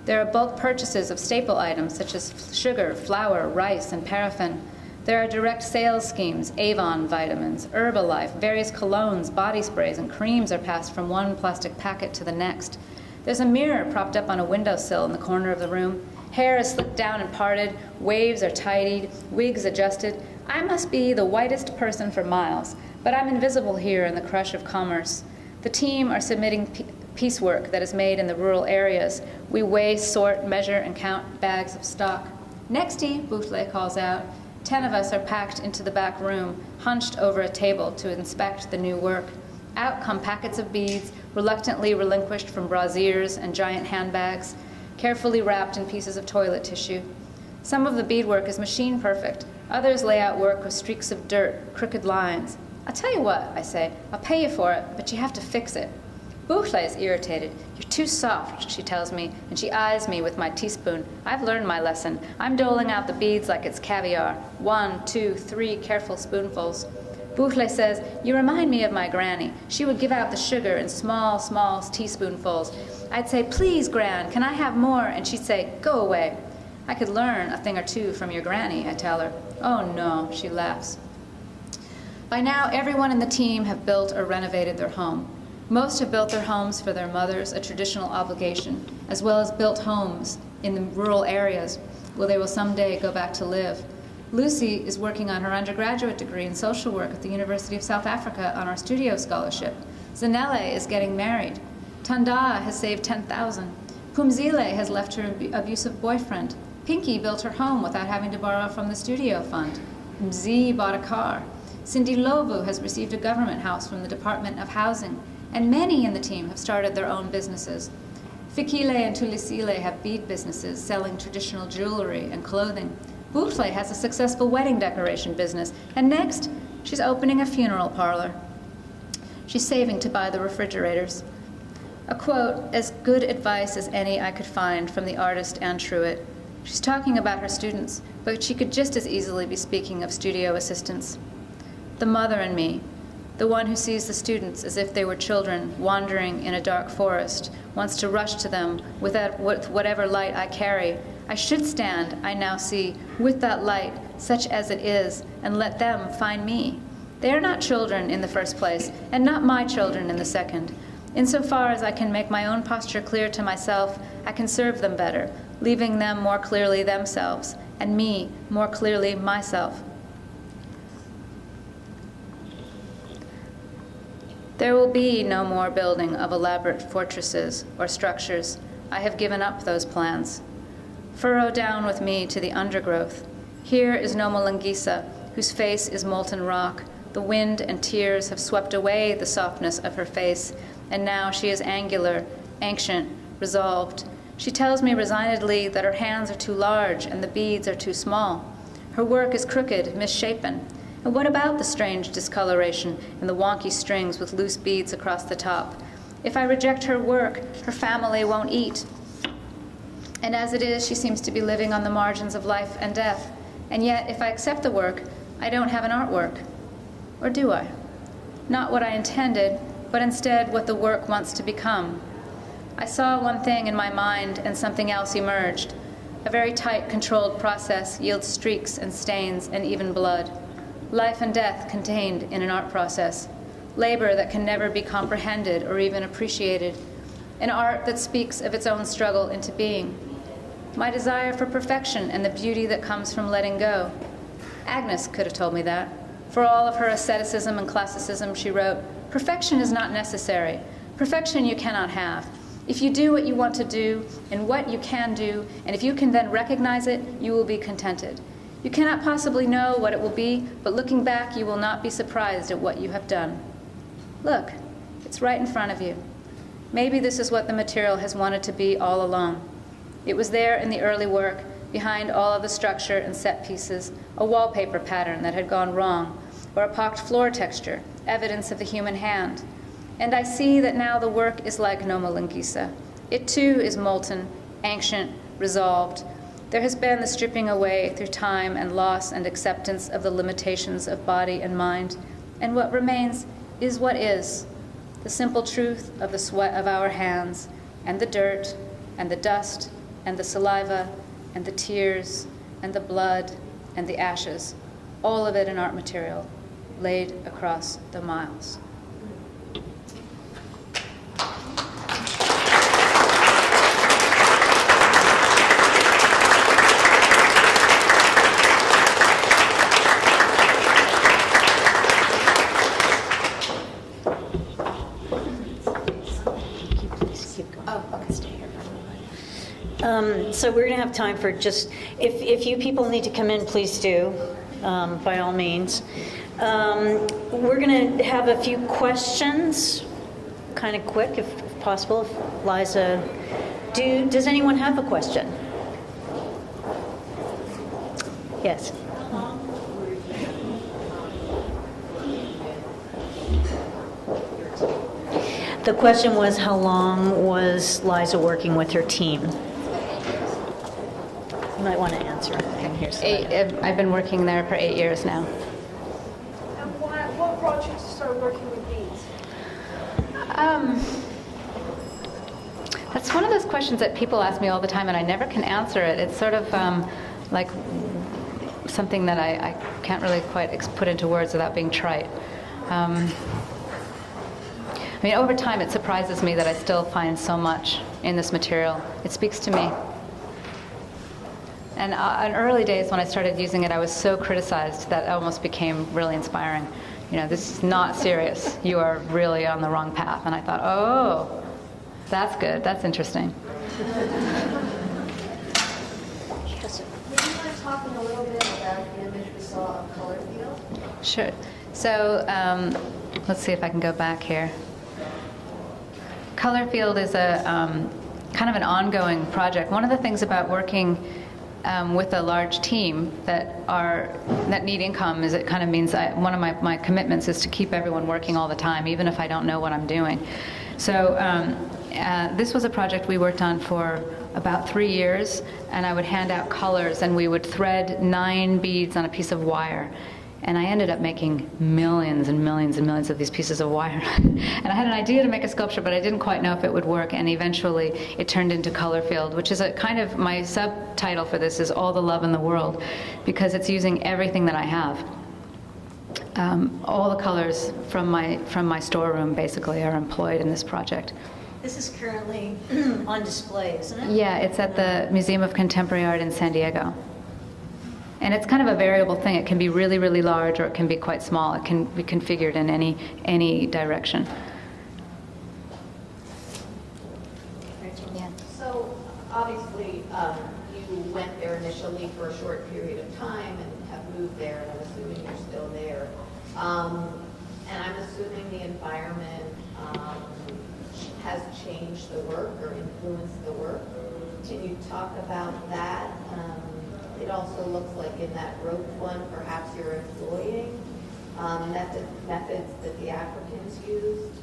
There are bulk purchases of staple items such as sugar, flour, rice, and paraffin. There are direct sales schemes, Avon vitamins, Herbalife, various colognes, body sprays, and creams are passed from one plastic packet to the next. There's a mirror propped up on a windowsill in the corner of the room. Hair is slicked down and parted, waves are tidied, wigs adjusted. I must be the whitest person for miles, but I'm invisible here in the crush of commerce. The team are submitting piecework that is made in the rural areas. We weigh, sort, measure, and count bags of stock. Nexty, Buchle calls out. 10 of us are packed into the back room, hunched over a table to inspect the new work. Out come packets of beads, reluctantly relinquished from brassiers and giant handbags, carefully wrapped in pieces of toilet tissue. Some of the beadwork is machine perfect. Others lay out work with streaks of dirt, crooked lines. I'll tell you what, I say, I'll pay you for it, but you have to fix it. Boucle is irritated. You're too soft, she tells me, and she eyes me with my teaspoon. I've learned my lesson. I'm doling out the beads like it's caviar. 1, 2, 3 careful spoonfuls. Boucle says, you remind me of my granny. She would give out the sugar in small, small teaspoonfuls. I'd say, please, Gran, can I have more? And she'd say, go away. I could learn a thing or two from your granny, I tell her. Oh no, she laughs. By now, everyone in the team have built or renovated their home. Most have built their homes for their mothers, a traditional obligation, as well as built homes in the rural areas where they will someday go back to live. Lucy is working on her undergraduate degree in social work at the University of South Africa on our studio scholarship. Zanele is getting married. Tanda has saved 10,000. Pumzile has left her abusive boyfriend. Pinky built her home without having to borrow from the studio fund. Mzi bought a car. Cindy Lovu has received a government house from the Department of Housing. And many in the team have started their own businesses. Fikile and Tulisile have bead businesses selling traditional jewelry and clothing. Boucle has a successful wedding decoration business. And next, she's opening a funeral parlor. She's saving to buy the refrigerators. A quote, as good advice as any I could find from the artist Anne Truitt. She's talking about her students, but she could just as easily be speaking of studio assistants. The mother in me, the one who sees the students as if they were children wandering in a dark forest, wants to rush to them with whatever light I carry. I should stand, I now see, with that light, such as it is, and let them find me. They are not children in the first place, and not my children in the second. Insofar as I can make my own posture clear to myself, I can serve them better, leaving them more clearly themselves, and me more clearly myself. There will be no more building of elaborate fortresses or structures. I have given up those plans. Furrow down with me to the undergrowth. Here is Nomalingisa, whose face is molten rock. The wind and tears have swept away the softness of her face, and now she is angular, ancient, resolved. She tells me resignedly that her hands are too large and the beads are too small. Her work is crooked, misshapen. And what about the strange discoloration and the wonky strings with loose beads across the top? If I reject her work, her family won't eat. And as it is, she seems to be living on the margins of life and death. And yet, if I accept the work, I don't have an artwork. Or do I? Not what I intended, but instead what the work wants to become. I saw one thing in my mind and something else emerged. A very tight, controlled process yields streaks and stains and even blood. Life and death contained in an art process. Labor that can never be comprehended or even appreciated. An art that speaks of its own struggle into being. My desire for perfection and the beauty that comes from letting go. Agnes could have told me that. For all of her asceticism and classicism, she wrote, perfection is not necessary. Perfection you cannot have. If you do what you want to do and what you can do, and if you can then recognize it, you will be contented. You cannot possibly know what it will be, but looking back, you will not be surprised at what you have done. Look, it's right in front of you. Maybe this is what the material has wanted to be all along. It was there in the early work, behind all of the structure and set pieces, a wallpaper pattern that had gone wrong, or a pocked floor texture, evidence of the human hand. And I see that now the work is like Nomalingisa. It too is molten, ancient, resolved. There has been the stripping away through time and loss and acceptance of the limitations of body and mind. And what remains is what is, the simple truth of the sweat of our hands, and the dirt, and the dust, and the saliva, and the tears, and the blood, and the ashes, all of it in art material, laid across the miles. So we're going to have time for just, if you people need to come in, please do, by all means. We're going to have a few questions, kind of quick, if possible. Liza, does anyone have a question? Yes. The question was, how long was Liza working with her team? You might want to answer. I can hear somebody. I've been working there for 8 years now. And what brought you to start working with beads? That's one of those questions that people ask me all the time, and I never can answer it. It's sort of like something that I can't really quite put into words without being trite. I mean, over time, it surprises me that I still find so much in this material. It speaks to me. And in early days, when I started using it, I was so criticized that it almost became really inspiring. You know, this is not serious. You are really on the wrong path. And I thought, oh, that's good. That's interesting. Would you mind talking a little bit about the image we saw of color field? Sure. So let's see if I can go back here. Color field is a kind of an ongoing project. One of the things about working with a large team that need income is it kind of means one of my commitments is to keep everyone working all the time, even if I don't know what I'm doing. So this was a project we worked on for about 3 years, and I would hand out colors, and we would thread 9 beads on a piece of wire. And I ended up making millions and millions and millions of these pieces of wire. And I had an idea to make a sculpture, but I didn't quite know if it would work. And eventually it turned into Color Field, which is a kind of, my subtitle for this is All the Love in the World, because it's using everything that I have. All the colors from my storeroom basically are employed in this project. This is currently on display, isn't it? Yeah, it's at the Museum of Contemporary Art in San Diego. And it's kind of a variable thing. It can be really, really large, or it can be quite small. It can be configured in any direction. Yeah. So obviously, you went there initially for a short period of time and have moved there, and I'm assuming you're still there. And I'm assuming the environment has changed the work or influenced the work. Can you talk about that? It also looks like in that rope one, perhaps you're employing methods that the Africans used.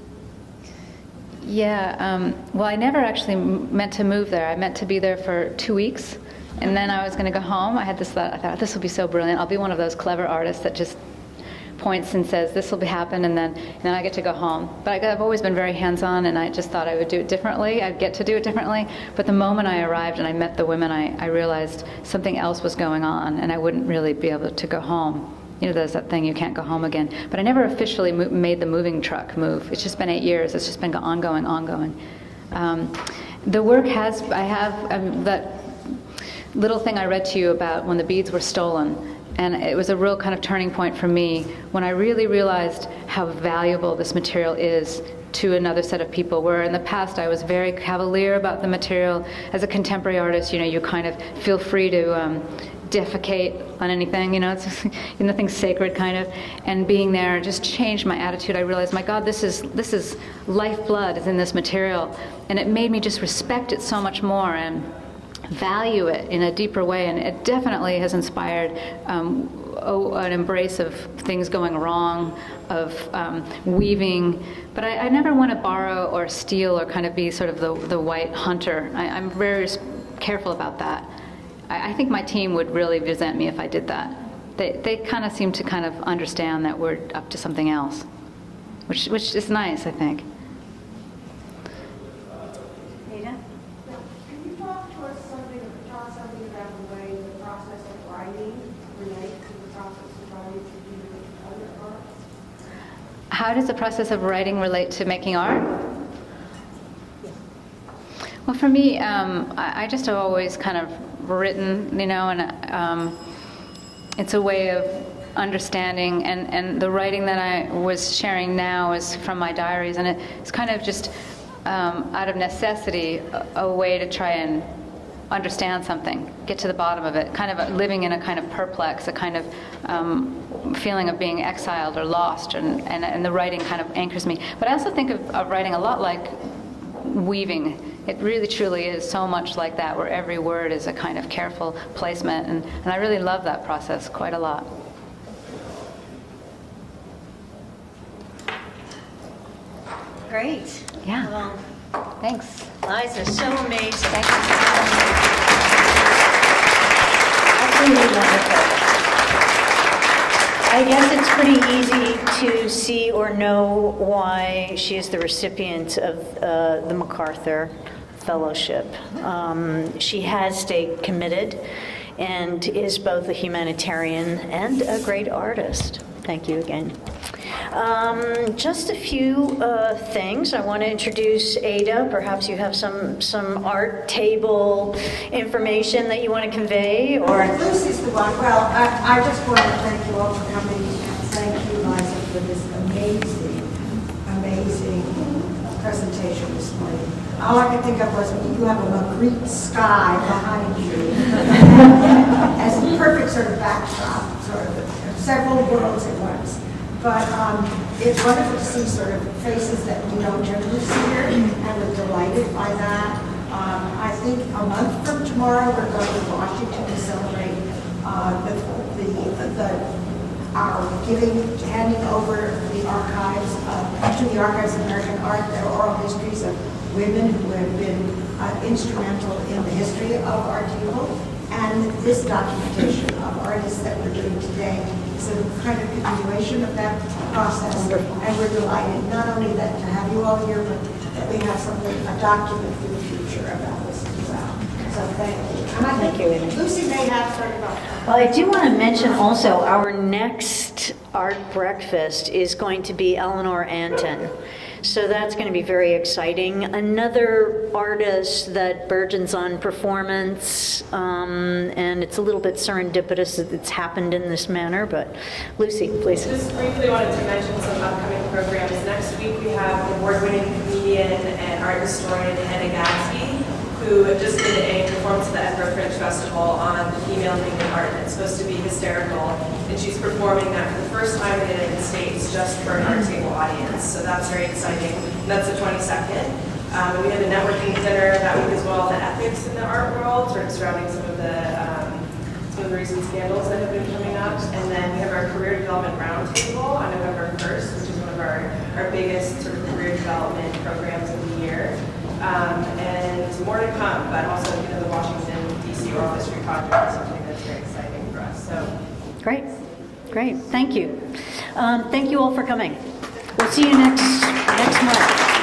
Yeah, well, I never actually meant to move there. I meant to be there for 2 weeks, and then I was going to go home. I had this thought, I thought, this will be so brilliant. I'll be one of those clever artists that just points and says, this will happen, and then I get to go home. But I've always been very hands-on, and I just thought I would do it differently. I'd get to do it differently. But the moment I arrived and I met the women, I realized something else was going on, and I wouldn't really be able to go home. You know, there's that thing, you can't go home again. But I never officially made the moving truck move. It's just been 8 years. It's just been ongoing. The work that little thing I read to you about when the beads were stolen, and it was a real kind of turning point for me when I really realized how valuable this material is to another set of people, where in the past I was very cavalier about the material. As a contemporary artist, you know, you kind of feel free to defecate on anything, you know, it's just, nothing sacred kind of. And being there just changed my attitude. I realized, my God, this is lifeblood is in this material. And it made me just respect it so much more and value it in a deeper way, and it definitely has inspired an embrace of things going wrong, of weaving. But I never want to borrow or steal or kind of be sort of the white hunter. I'm very careful about that. I think my team would really resent me if I did that. They kind of seem to kind of understand that we're up to something else, which is nice, I think. How does the process of writing relate to making art? Well, for me, I just have always kind of written, you know, and it's a way of understanding, and the writing that I was sharing now is from my diaries, and it's kind of just out of necessity, a way to try and understand something, get to the bottom of it, kind of living in a kind of perplex, a kind of feeling of being exiled or lost, and the writing kind of anchors me. But I also think of writing a lot like weaving. It really truly is so much like that, where every word is a kind of careful placement, and I really love that process quite a lot. Great. Yeah. Well, Thanks. Liza, so amazing. Thank you. Absolutely wonderful. I guess it's pretty easy to see or know why she is the recipient of the MacArthur Fellowship. She has stayed committed and is both a humanitarian and a great artist. Thank you again. Just a few things. I want to introduce Ada. Perhaps you have some ArtTable information that you want to convey, or Lucy's the one. Well, I just want to thank you all for coming, and thank you, Liza, for this amazing presentation this morning. All I could think of was you have a Magritte sky behind you as a perfect sort of backdrop, sort of several worlds at once. But it's wonderful to see sort of faces that we don't generally see here, and we're delighted by that. I think a month from tomorrow, we're going to Washington to celebrate our handing over the archives to the Archives of American Art, their oral histories of women who have been instrumental in the history of ArtTable, and this documentation of artists that we're doing today is a kind of continuation of that process. Wonderful. And we're delighted not only that to have you all here, but that we have a document for the future about this as well. So thank you. And I think Thank you. Lucy may have started off. well, I do want to mention also our next art breakfast is going to be Eleanor Anton. So that's going to be very exciting. Another artist that burgeons on performance, and it's a little bit serendipitous that it's happened in this manner, but Lucy, please. Just briefly wanted to mention some upcoming programs. Next week we have award-winning comedian and art historian Hannah Gadsby, who just did a performance at the Edinburgh Fringe Festival on the female leading art, and it's supposed to be hysterical. And she's performing that for the first time in the United States just for an ArtTable audience. So that's very exciting. And that's the 22nd. We had a networking dinner that week as well on the ethics in the art world, sort of surrounding some of the recent scandals that have been coming up. And then we have our career development roundtable on November 1st, which is one of our biggest sort of career development programs of the year. And more to come, but also the Washington, D.C. Oral History Project is something that's very exciting for us. So. Great. Thank you. Thank you all for coming. We'll see you next month.